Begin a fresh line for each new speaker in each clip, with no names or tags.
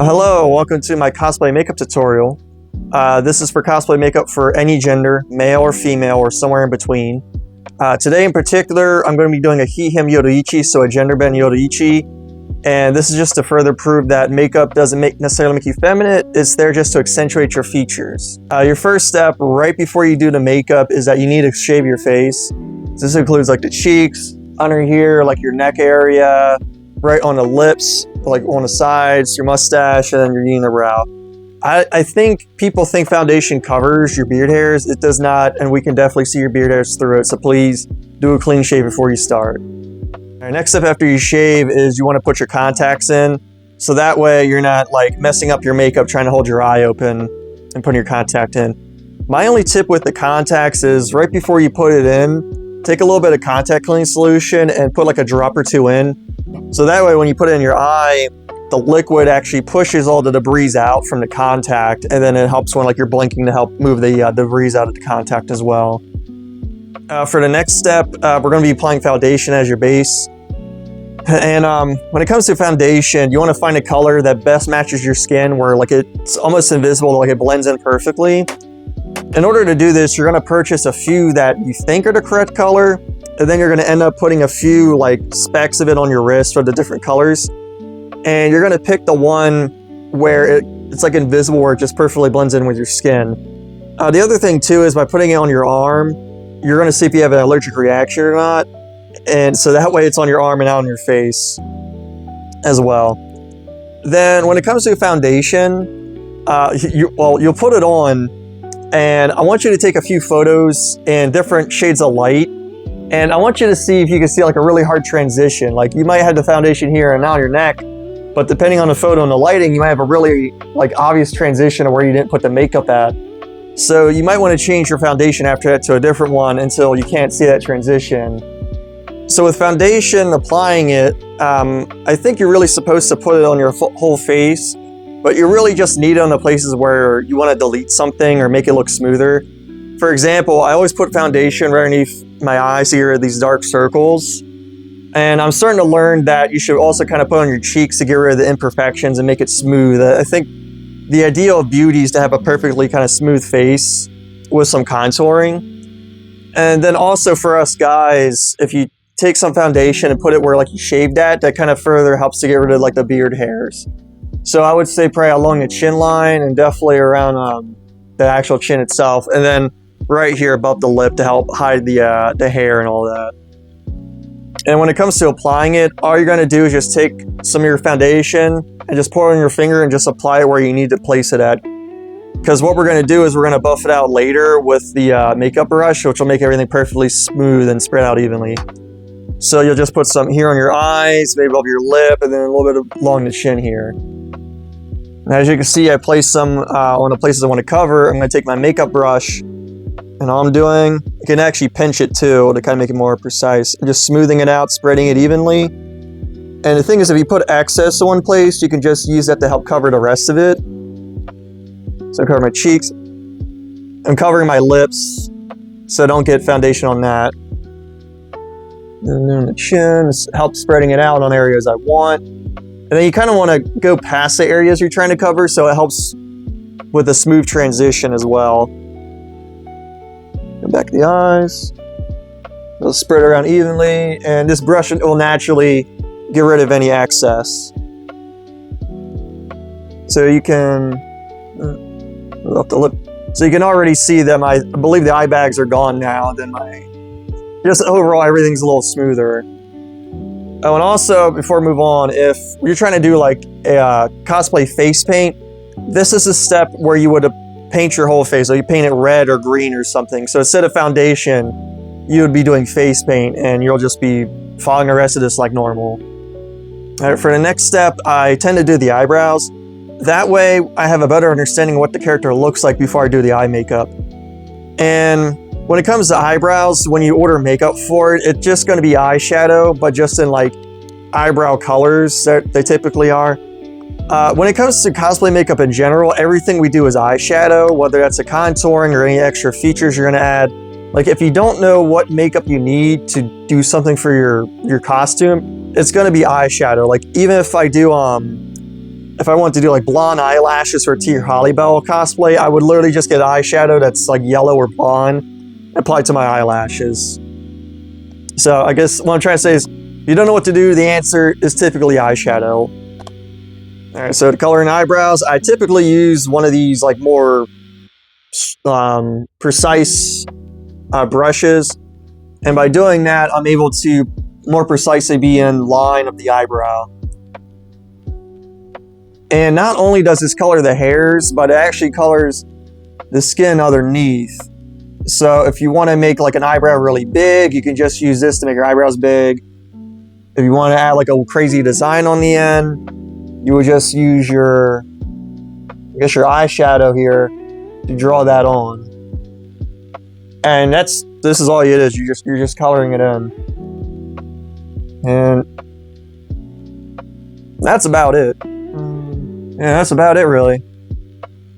Hello, welcome to my cosplay makeup tutorial. This is for cosplay makeup for any gender, male or female, or somewhere in between. Today in particular, I'm going to be doing a he/him yoruichi, so a gender bend yoruichi. And this is just to further prove that makeup doesn't necessarily make you feminine, it's there just to accentuate your features. Your first step right before you do the makeup is that you need to shave your face. This includes like the cheeks, under here, like your neck area, right on the lips, like on the sides, your mustache, and then your unibrow. I think people think foundation covers your beard hairs. It does not, and we can definitely see your beard hairs through it, so please do a clean shave before you start. All right, next step after you shave is you want to put your contacts in, so that way you're not like messing up your makeup trying to hold your eye open and putting your contact in. My only tip with the contacts is right before you put it in, take a little bit of contact cleaning solution and put like a drop or two in. So that way when you put it in your eye, the liquid actually pushes all the debris out from the contact, and then it helps when like you're blinking to help move the debris out of the contact as well. For the next step, we're going to be applying foundation as your base. And when it comes to foundation, you want to find a color that best matches your skin where like it's almost invisible, like it blends in perfectly. In order to do this, you're going to purchase a few that you think are the correct color, and then you're going to end up putting a few like specks of it on your wrist for the different colors. And you're going to pick the one where it's like invisible, where it just perfectly blends in with your skin. The other thing too is by putting it on your arm, you're going to see if you have an allergic reaction or not. And so that way it's on your arm and not on your face as well. Then when it comes to foundation, you'll put it on, and I want you to take a few photos in different shades of light. And I want you to see if you can see like a really hard transition. Like you might have the foundation here and now on your neck, but depending on the photo and the lighting, you might have a really like obvious transition of where you didn't put the makeup at. So you might want to change your foundation after that to a different one until you can't see that transition. So with foundation, applying it, I think you're really supposed to put it on your whole face, but you really just need it on the places where you want to delete something or make it look smoother. For example, I always put foundation right underneath my eyes here, these dark circles. And I'm starting to learn that you should also kind of put on your cheeks to get rid of the imperfections and make it smooth. I think the ideal of beauty is to have a perfectly kind of smooth face with some contouring. And then also for us guys, if you take some foundation and put it where like you shaved at, that kind of further helps to get rid of like the beard hairs. So I would say probably along the chin line and definitely around the actual chin itself. And then right here above the lip to help hide the hair and all that. And when it comes to applying it, all you're going to do is just take some of your foundation and just pour it on your finger and just apply it where you need to place it at. Because what we're going to do is we're going to buff it out later with the makeup brush, which will make everything perfectly smooth and spread out evenly. So you'll just put some here on your eyes, maybe above your lip, and then a little bit along the chin here. And as you can see, I placed some on the places I want to cover. I'm going to take my makeup brush, and all I'm doing, you can actually pinch it too to kind of make it more precise. I'm just smoothing it out, spreading it evenly. And the thing is, if you put excess to one place, you can just use that to help cover the rest of it. So I cover my cheeks. I'm covering my lips, so I don't get foundation on that. And then the chin, help spreading it out on areas I want. And then you kind of want to go past the areas you're trying to cover, so it helps with a smooth transition as well. Go back to the eyes. It'll spread around evenly, and this brush will naturally get rid of any excess. So you can off the lip. So you can already see that I believe the eye bags are gone now. Then just overall everything's a little smoother. Oh, and also before we move on, if you're trying to do like a cosplay face paint, this is a step where you would paint your whole face. So you paint it red or green or something. So instead of foundation, you would be doing face paint, and you'll just be following the rest of this like normal. All right, for the next step, I tend to do the eyebrows. That way, I have a better understanding of what the character looks like before I do the eye makeup. And when it comes to eyebrows, when you order makeup for it, it's just going to be eyeshadow, but just in like eyebrow colors that they typically are. When it comes to cosplay makeup in general, everything we do is eyeshadow, whether that's a contouring or any extra features you're going to add. Like if you don't know what makeup you need to do something for your costume, it's going to be eyeshadow. Like even if I do if I want to do like blonde eyelashes for T. Holly Bell cosplay, I would literally just get eyeshadow that's like yellow or blonde, apply to my eyelashes. So I guess what I'm trying to say is, if you don't know what to do, the answer is typically eyeshadow. All right, so to color in eyebrows, I typically use one of these like more precise brushes, and by doing that, I'm able to more precisely be in line of the eyebrow. And not only does this color the hairs, but it actually colors the skin underneath. So if you want to make like an eyebrow really big, you can just use this to make your eyebrows big. If you want to add like a crazy design on the end, you would just use your, I guess, your eyeshadow here to draw that on. And this is all it is. You're just coloring it in. And that's about it. Yeah, that's about it really.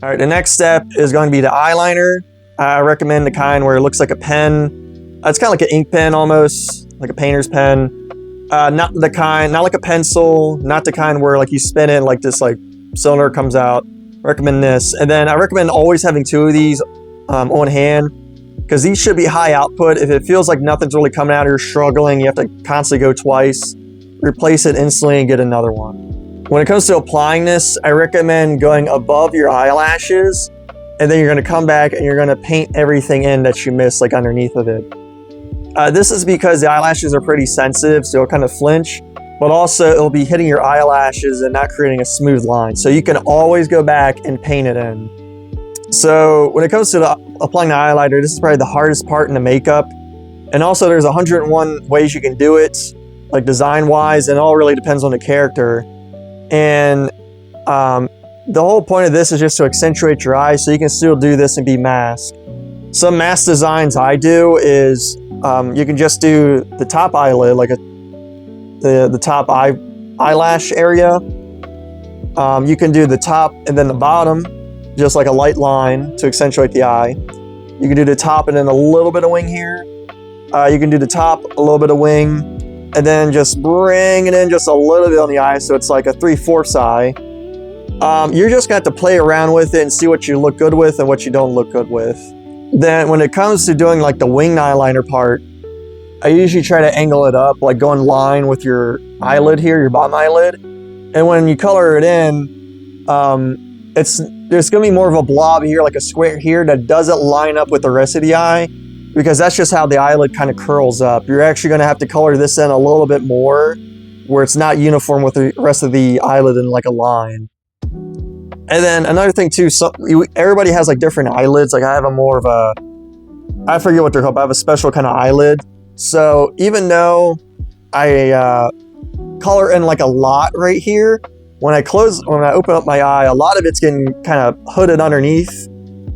All right, the next step is going to be the eyeliner. I recommend the kind where it looks like a pen. It's kind of like an ink pen almost, like a painter's pen. Not like a pencil, not the kind where like you spin it, like this like cylinder comes out. Recommend this. And then I recommend always having 2 of these on hand, because these should be high output. If it feels like nothing's really coming out or you're struggling, you have to constantly go twice, replace it instantly and get another one. When it comes to applying this, I recommend going above your eyelashes, and then you're going to come back and you're going to paint everything in that you missed, like underneath of it. This is because the eyelashes are pretty sensitive, so it'll kind of flinch, but also it'll be hitting your eyelashes and not creating a smooth line. So you can always go back and paint it in. So when it comes to applying the highlighter, this is probably the hardest part in the makeup. And also there's 101 ways you can do it, like design-wise, and it all really depends on the character. And the whole point of this is just to accentuate your eyes, so you can still do this and be masked. Some mask designs I do is you can just do the top eyelid, like the top eyelash area. You can do the top and then the bottom, just like a light line to accentuate the eye. You can do the top and then a little bit of wing here. You can do the top, a little bit of wing, and then just bring it in just a little bit on the eye, so it's like a 3/4 eye. You're just going to have to play around with it and see what you look good with and what you don't look good with. Then when it comes to doing like the winged eyeliner part, I usually try to angle it up, like go in line with your eyelid here, your bottom eyelid. And when you color it in, there's going to be more of a blob here, like a square here, that doesn't line up with the rest of the eye, because that's just how the eyelid kind of curls up. You're actually going to have to color this in a little bit more, where it's not uniform with the rest of the eyelid in like a line. And then another thing too, everybody has like different eyelids. Like I have a more of a, I forget what they're called, but I have a special kind of eyelid. So even though I color in like a lot right here, when I open up my eye, a lot of it's getting kind of hooded underneath.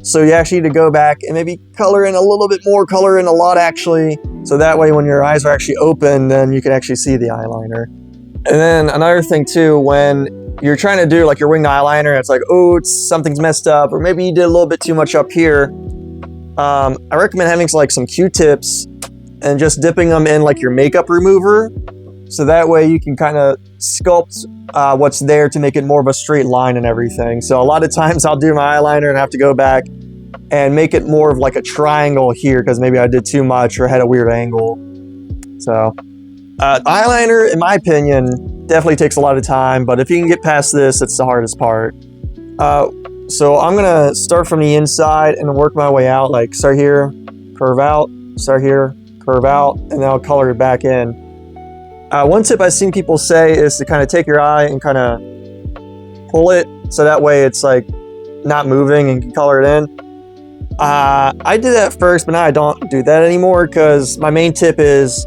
So you actually need to go back and maybe color in a little bit more, color in a lot actually. So that way when your eyes are actually open, then you can actually see the eyeliner. And then another thing too, when you're trying to do like your winged eyeliner, it's like, oh, something's messed up, or maybe you did a little bit too much up here. I recommend having like some Q-tips and just dipping them in like your makeup remover. So that way you can kind of sculpt what's there to make it more of a straight line and everything. So a lot of times I'll do my eyeliner and have to go back and make it more of like a triangle here, because maybe I did too much or had a weird angle. So eyeliner, in my opinion, definitely takes a lot of time, but if you can get past this, it's the hardest part. So I'm gonna start from the inside and work my way out, like start here, curve out, start here, curve out, and then I'll color it back in. One tip I've seen people say is to kind of take your eye and kind of pull it, so that way it's like not moving and you can color it in. I did that first, but now I don't do that anymore, because my main tip is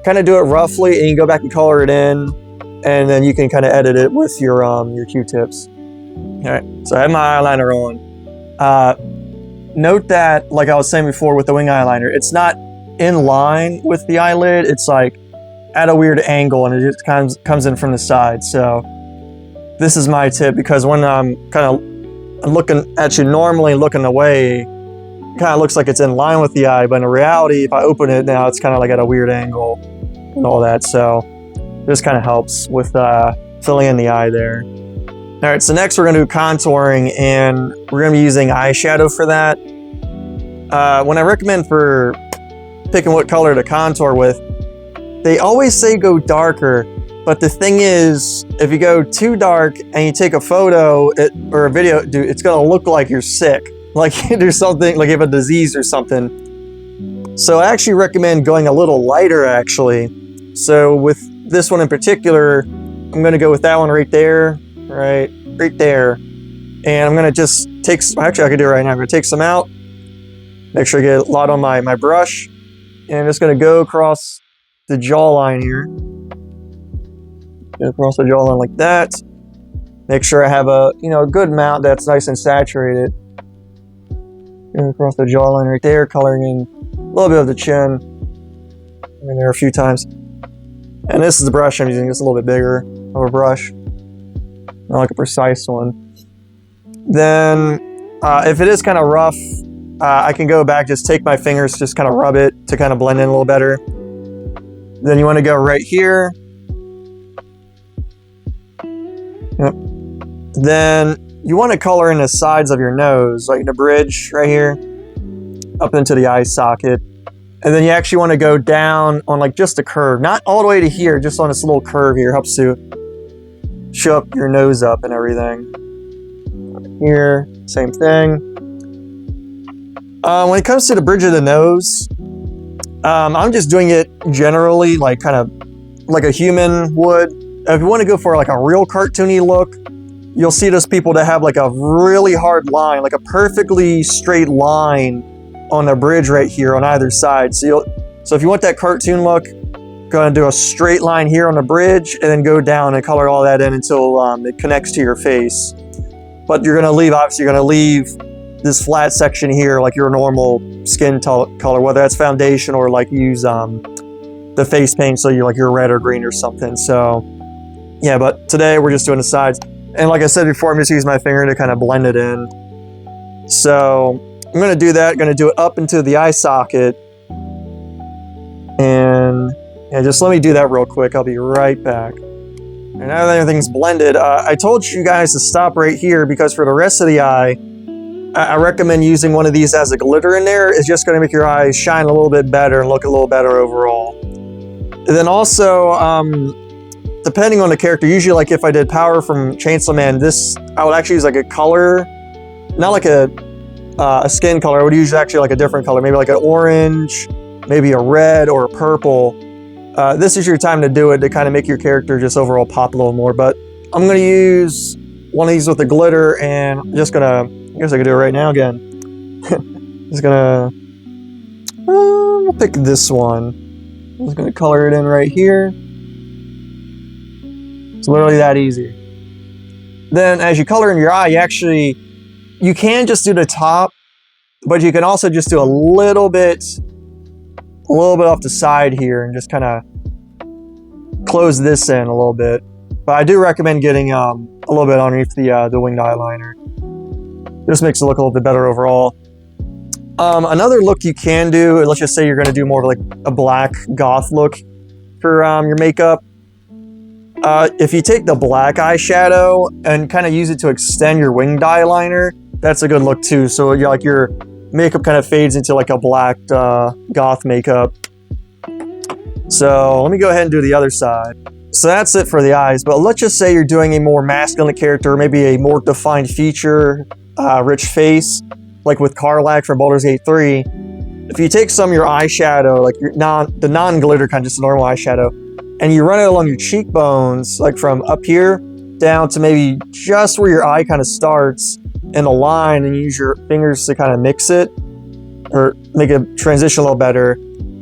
kind of do it roughly and you go back and color it in, and then you can kind of edit it with your Q-tips. All right, so I have my eyeliner on. Note that, like I was saying before with the wing eyeliner, it's not in line with the eyelid. It's like at a weird angle, and it just comes in from the side. So this is my tip, because when I'm kind of looking at you normally, looking away, it kind of looks like it's in line with the eye, but in reality, if I open it now, it's kind of like at a weird angle and all that. So this kind of helps with filling in the eye there. All right, so next we're gonna do contouring, and we're gonna be using eyeshadow for that. When I recommend for picking what color to contour with, they always say go darker, but the thing is, if you go too dark and you take a photo or a video, dude, it's gonna look like you're sick, like there's something, like you have a disease or something. So I actually recommend going a little lighter, actually. So with this one in particular, I'm gonna go with that one right there, right there. And I'm gonna just take, actually I can do it right now. I'm gonna take some out, make sure I get a lot on my brush, and I'm just gonna go across the jawline here. Go across the jawline like that. Make sure I have a good amount that's nice and saturated. Go across the jawline right there, coloring in a little bit of the chin. I'm in there a few times. And this is the brush I'm using, just a little bit bigger of a brush. Not like a precise one. Then, if it is kind of rough, I can go back, just take my fingers, just kind of rub it to kind of blend in a little better. Then you want to go right here. Yep. Then you want to color in the sides of your nose, like the bridge right here, up into the eye socket. And then you actually want to go down on like just a curve, not all the way to here, just on this little curve here. Helps to show up your nose up and everything. Here, same thing. When it comes to the bridge of the nose, I'm just doing it generally, like kind of like a human would. If you want to go for like a real cartoony look, you'll see those people that have like a really hard line, like a perfectly straight line on the bridge right here on either side. So if you want that cartoon look, go ahead and do a straight line here on the bridge, and then go down and color all that in until it connects to your face. But you're gonna leave, obviously, you're gonna leave this flat section here like your normal skin color, whether that's foundation or like use the face paint, so you're red or green or something. So yeah, but today we're just doing the sides. And like I said before, I'm just using my finger to kind of blend it in. So I'm gonna do that, gonna do it up into the eye socket. And yeah, just let me do that real quick. I'll be right back. And now that everything's blended, I told you guys to stop right here because for the rest of the eye, I recommend using one of these as a glitter in there. It's just gonna make your eyes shine a little bit better and look a little better overall. And then also, depending on the character, usually like if I did Power from Chainsaw Man, I would actually use like a color, not like a skin color. I would use actually like a different color, maybe like an orange, maybe a red or a purple. This is your time to do it to kind of make your character just overall pop a little more. But I'm gonna use one of these with the glitter, and I'm just gonna, I guess I could do it right now again. Just gonna, we'll pick this one. I'm just gonna color it in right here. It's literally that easy. Then as you color in your eye, you can just do the top, but you can also just do a little bit off the side here and just kind of close this in a little bit. But I do recommend getting a little bit underneath the winged eyeliner. Just makes it look a little bit better overall. Another look you can do, let's just say you're going to do more of like a black goth look for your makeup. If you take the black eyeshadow and kind of use it to extend your winged eyeliner, that's a good look too. So your makeup kind of fades into like a black goth makeup. So let me go ahead and do the other side. So that's it for the eyes, but let's just say you're doing a more masculine character, maybe a more defined feature, rich face, like with Karlach from Baldur's Gate 3. If you take some of your eyeshadow, like the non-glitter kind, just a normal eyeshadow, and you run it along your cheekbones, like from up here down to maybe just where your eye kind of starts in a line, and you use your fingers to kind of mix it or make it transition a little better,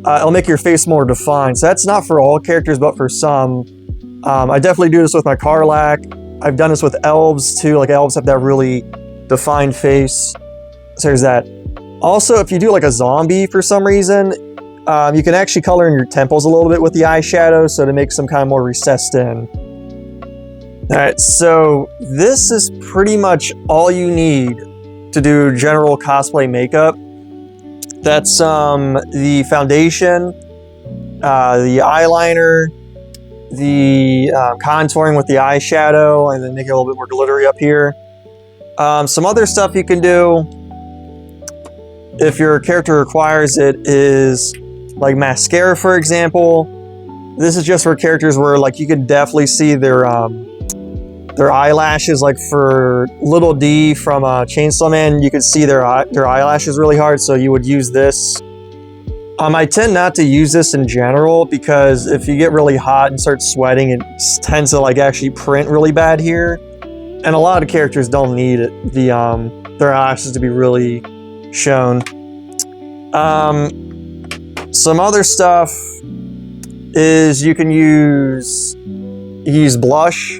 it'll make your face more defined. So that's not for all characters, but for some. I definitely do this with my Karlach. I've done this with elves too. Like elves have that really defined face. So there's that. Also, if you do like a zombie for some reason, you can actually color in your temples a little bit with the eyeshadow, so to make some kind of more recessed in. Alright, so this is pretty much all you need to do general cosplay makeup. That's the foundation, the eyeliner, the contouring with the eyeshadow and then make it a little bit more glittery up here. Some other stuff you can do, if your character requires it, is like mascara, for example. This is just for characters where like you can definitely see their eyelashes. Like for Little D from Chainsaw Man, you can see their eyelashes really hard, so you would use this. I tend not to use this in general because if you get really hot and start sweating, it tends to like actually print really bad here. And a lot of characters don't need it, their eyelashes to be really shown. Some other stuff is you can use blush.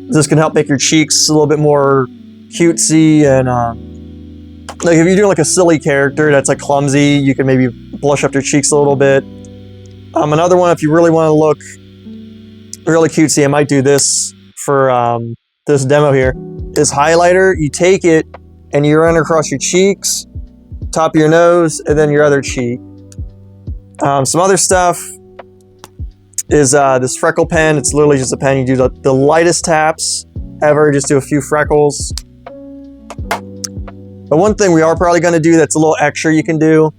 This can help make your cheeks a little bit more cutesy, and like if you do like a silly character that's like clumsy, you can maybe blush up your cheeks a little bit. Another one, if you really want to look really cutesy, I might do this for this demo here, is highlighter. You take it and you run across your cheeks, top of your nose, and then your other cheek. Some other stuff is this freckle pen. It's literally just a pen. You do the lightest taps ever, just do a few freckles. But one thing we are probably going to do that's a little extra you can do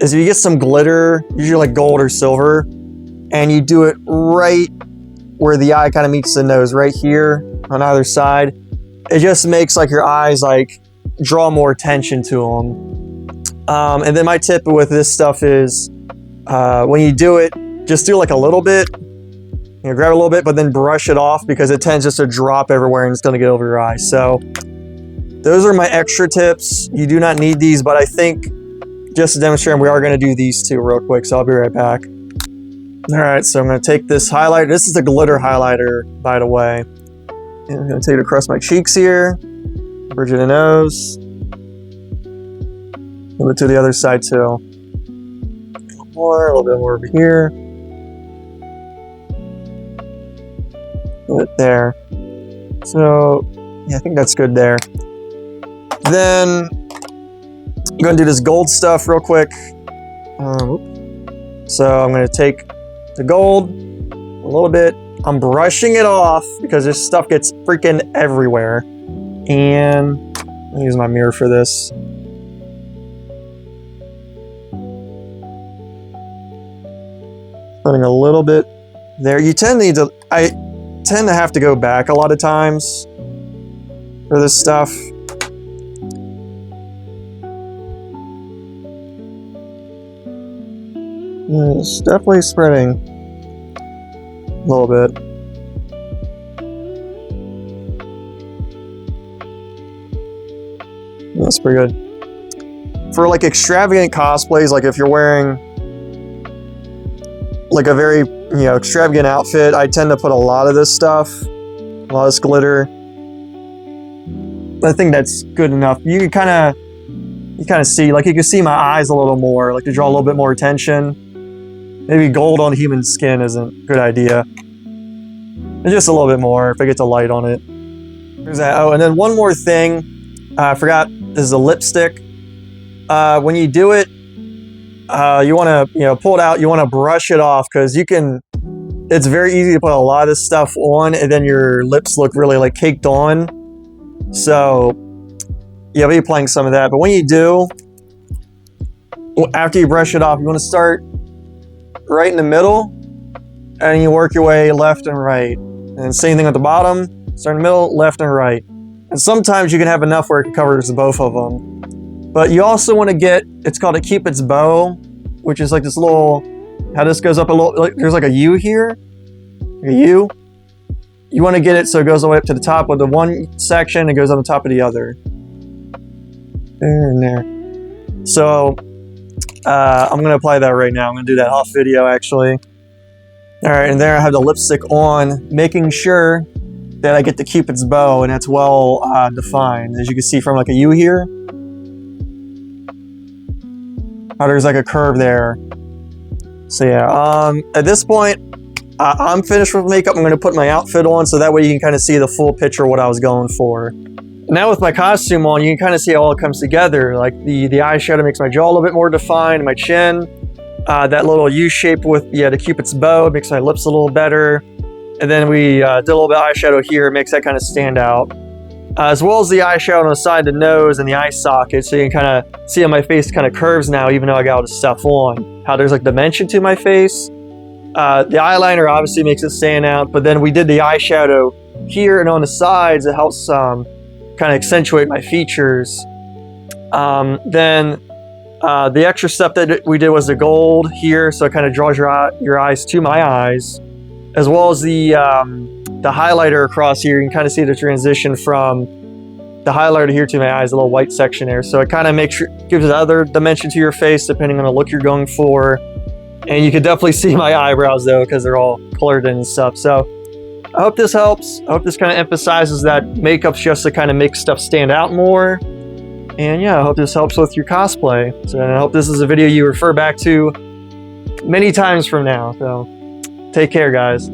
is if you get some glitter, usually like gold or silver, and you do it right where the eye kind of meets the nose, right here on either side, it just makes like your eyes like draw more attention to them. And then my tip with this stuff is when you do it, just do like a little bit, grab a little bit, but then brush it off because it tends just to drop everywhere and it's going to get over your eyes. So those are my extra tips. You do not need these, but I think just to demonstrate, we are going to do these two real quick, so I'll be right back. All right, so I'm going to take this highlighter. This is a glitter highlighter, by the way. And I'm going to take it across my cheeks here, bridge of the nose. Move it to the other side too. A little bit more over here. Put it there. So, yeah, I think that's good there. Then I'm going to do this gold stuff real quick. So I'm going to take the gold a little bit. I'm brushing it off because this stuff gets freaking everywhere. And I'll use my mirror for this. Putting a little bit there. I tend to have to go back a lot of times for this stuff. It's definitely spreading a little bit. That's pretty good. For like extravagant cosplays, like if you're wearing like a very, extravagant outfit, I tend to put a lot of this stuff, a lot of this glitter. I think that's good enough. You can kind of see, like you can see my eyes a little more, like to draw a little bit more attention. Maybe gold on human skin isn't a good idea. And just a little bit more if I get the light on it. There's that. Oh, and then one more thing I forgot is the lipstick. When you do it, you want to pull it out. You want to brush it off because it's very easy to put a lot of this stuff on and then your lips look really like caked on. So yeah, I'll be applying some of that. But when you do, after you brush it off, you want to start right in the middle and you work your way left and right. And same thing at the bottom, start in the middle, left and right. And sometimes you can have enough where it covers both of them. But you also want to get, it's called a Cupid's bow, which is like this little, how this goes up a little, like, there's like a U here, a U. You want to get it so it goes all the way up to the top of the one section and goes on the top of the other. There and there. So I'm going to apply that right now. I'm going to do that off video actually. All right, and there I have the lipstick on, making sure that I get the Cupid's bow and it's well defined. As you can see from like a U here. Oh, there's like a curve there. So yeah, at this point, I'm finished with makeup. I'm going to put my outfit on so that way you can kind of see the full picture of what I was going for. Now with my costume on, you can kind of see how all it comes together. Like the eyeshadow makes my jaw a little bit more defined, my chin. That little U shape with the Cupid's bow makes my lips a little better. And then we did a little bit of eyeshadow here, makes that kind of stand out. As well as the eyeshadow on the side of the nose and the eye socket, so you can kind of see how my face kind of curves now, even though I got all this stuff on. How there's like dimension to my face. The eyeliner obviously makes it stand out, but then we did the eyeshadow here and on the sides. It helps kind of accentuate my features. Then the extra stuff that we did was the gold here, so it kind of draws your eyes to my eyes, as well as the highlighter across here. You can kind of see the transition from the highlighter here to my eyes, a little white section there. So it kind of gives another dimension to your face depending on the look you're going for. And you can definitely see my eyebrows though, because they're all colored in and stuff. So I hope this helps. I hope this kind of emphasizes that makeup's just to kind of make stuff stand out more. And yeah, I hope this helps with your cosplay. So I hope this is a video you refer back to many times from now. So take care, guys.